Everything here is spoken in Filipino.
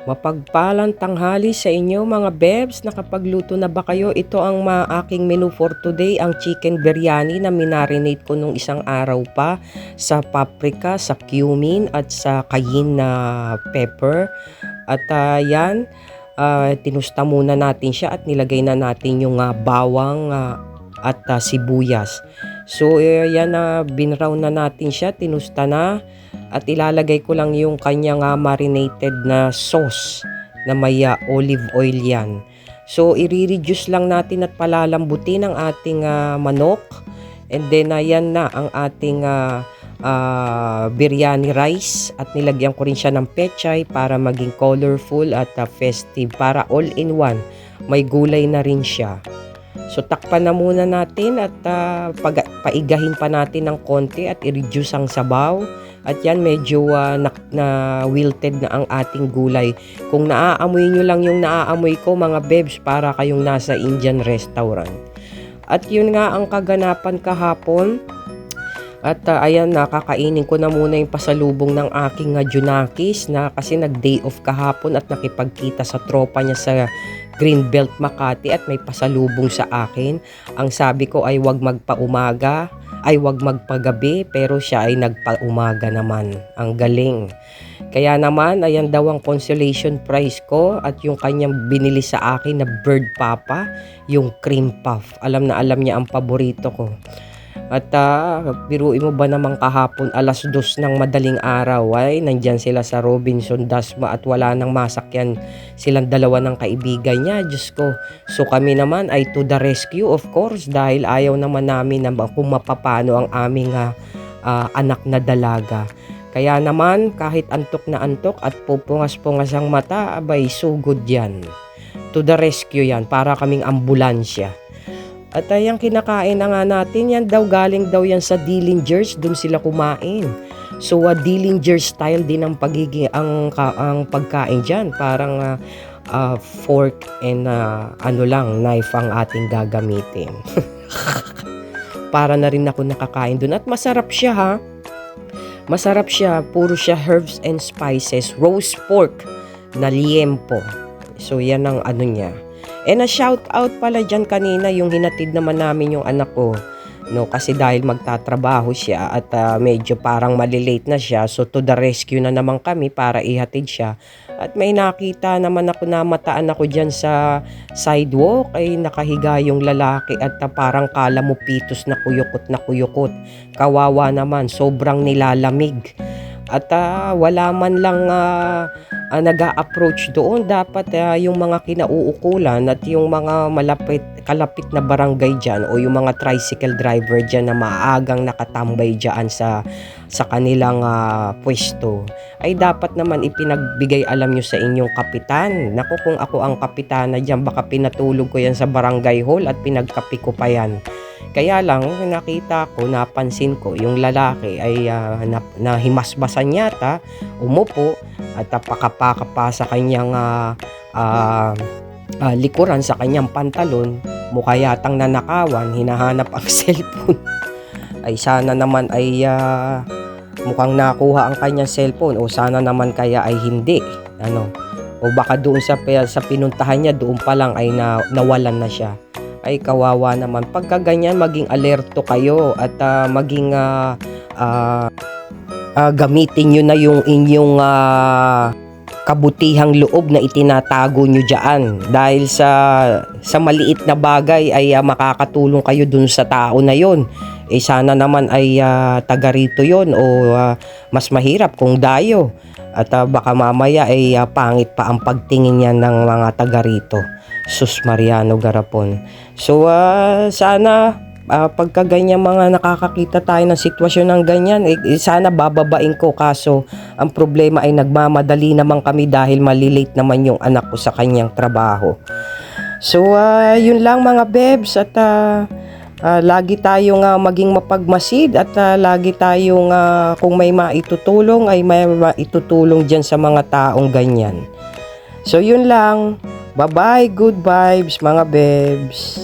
Mapagpalang tanghali sa inyo mga bebs. Nakapagluto na ba kayo? Ito ang aking menu for today, ang chicken biryani na minarinate ko nung isang araw pa sa paprika, sa cumin at sa cayenne na pepper. At yan, tinusta muna natin siya at nilagay na natin yung bawang at sibuyas. So yan, binraw na natin siya, tinusta na. At ilalagay ko lang yung kanyang marinated na sauce na may olive oil yan. So i-reduce lang natin at palalambutin ang ating manok. And then yan na ang ating biryani rice. At nilagyan ko rin siya ng pechay para maging colorful at festive. Para all in one. May gulay na rin siya. So takpan na muna natin at paigahin pa natin ng konti at i-reduce ang sabaw. At yan, medyo wilted na ang ating gulay. Kung naaamoy nyo lang yung naaamoy ko mga bebs, para kayong nasa Indian restaurant. At yun nga ang kaganapan kahapon. At ayan, nakakainin ko na muna yung pasalubong ng aking Junakis na kasi nag-day off kahapon at nakipagkita sa tropa niya sa Greenbelt Makati at may pasalubong sa akin. Ang sabi ko ay wag magpaumaga, ay wag magpagabi, pero siya ay nagpaumaga naman. Ang galing. Kaya naman, ayan daw ang consolation prize ko at yung kanyang binili sa akin na bird papa, yung cream puff. Alam na alam niya ang paborito ko. At biruin mo ba naman kahapon 2:00 ng madaling araw ay nandyan sila sa Robinson Dasma at wala nang masakyan silang dalawa ng kaibigan niya. Diyos ko. So kami naman ay to the rescue of course dahil ayaw naman namin na kung mapapano ang aming anak na dalaga. Kaya naman kahit antok na antok at pupungas-pungas ang mata, abay sugod yan. To the rescue yan, para kaming ambulansya. At yung kinakain na nga natin, yan daw galing daw yan sa Dillingers, dun sila kumain. So Dillinger style din ang pagiging ang pagkain diyan, parang fork and knife ang ating gagamitin. Para na rin ako nakakain dun at masarap siya ha. Masarap siya, puro siya herbs and spices, roast pork na liempo. So yan ang niya. And shout out pala dyan kanina yung hinatid naman namin yung anak ko. No, kasi dahil magtatrabaho siya at medyo parang malilate na siya. So to the rescue na naman kami para ihatid siya. At may nakita naman ako na mataan ako dyan sa sidewalk. Ay nakahiga yung lalaki at parang kala mo pitos na kuyukot. Kawawa naman, sobrang nilalamig. At wala man lang nag-a-approach doon. Dapat yung mga kinauukulan at yung mga kalapit na barangay dyan o yung mga tricycle driver dyan na maagang nakatambay dyan sa kanilang pwesto ay dapat naman ipinagbigay alam nyo sa inyong kapitan. Naku, kung ako ang kapitana dyan, baka pinatulog ko yan sa barangay hall at pinagkapi ko pa yan. Kaya lang, napansin ko, yung lalaki ay nahimasbasan yata, umupo, at pakapakapa sa kanyang likuran, sa kanyang pantalon, mukha yatang nanakawan, hinahanap ang cellphone. Ay sana naman ay mukhang nakuha ang kanyang cellphone, o sana naman kaya ay hindi. O baka doon sa pinuntahan niya, doon pa lang ay nawalan na siya. Ay kawawa naman. Pagka ganyan, maging alerto kayo at maging gamitin nyo na yung inyong kabutihang loob na itinatago nyo dyan. Dahil sa maliit na bagay ay makakatulong kayo dun sa tao na yon. Sana naman ay taga rito yun o mas mahirap kung dayo. At baka mamaya ay pangit pa ang pagtingin niya ng mga taga rito. Sus Mariano Garapon. So sana pagka ganyan mga nakakakita tayo ng sitwasyon ng ganyan, sana bababain ko, kaso ang problema ay nagmamadali naman kami dahil malilate naman yung anak ko sa kanyang trabaho. So yun lang mga bebs, at lagi tayong maging mapagmasid at lagi tayong kung may maitutulong ay may maitutulong dyan sa mga taong ganyan. So yun lang. Bye-bye, good vibes mga bebs.